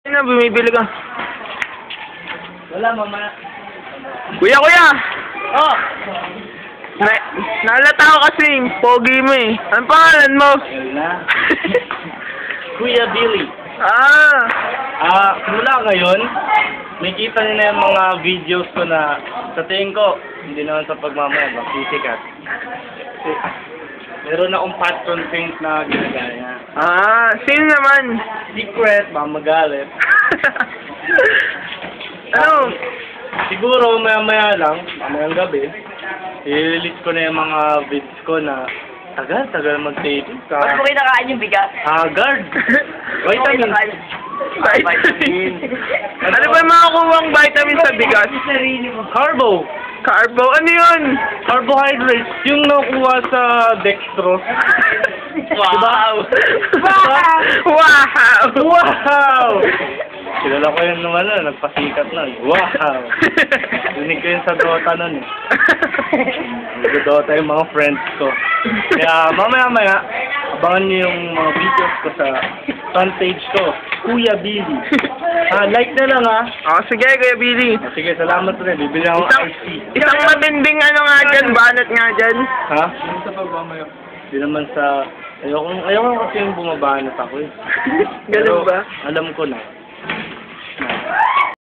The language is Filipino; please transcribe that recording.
Na, bumibili ka. Wala, mamaya. Kuya! Oh! Nalata ko kasi, pogi mo eh. Anong pangalan mo? Ayun na. Kuya Billy. Mula ngayon, may kita niyo na yung mga videos ko na sa tingin ko, hindi naman sa pagmamaya, sisikat. Kasi, meron akong patron saint na ginagaya. Sino naman? Secret, mamagalit. Ano? Siguro, maya-maya lang, mamayang gabi, i-release ko na yung mga vids ko na tagal mag-taping ka. Ba't mo kinakain yung bigas? Haggard! Vitamin. Vitamin. Ano ba yung makakuha vitamin sa bigas? Carbo. Carbo? Ano yun? Carbohydrates. Yung nakuha sa dextrose. Wow! Wow! Wow! Kilala ko yun nung nagpasikat nun. Wow! Rinig ko yun sa Dota nun eh. Nag-Dota yung mga friends ko. Kaya mamaya-maya, abangan niyo yung mga videos ko sa front page ko. Kuya Billy. Like na lang ha. Sige, Kuya Billy. Sige, salamat rin. Bibili ako RC. Isang matinding ano nga dyan, banat nga dyan. Ha? Hindi sa pagmamaya. Hindi naman sa... Ayoko kasi yung bumabanat ako eh. Ganun ba? Alam ko na.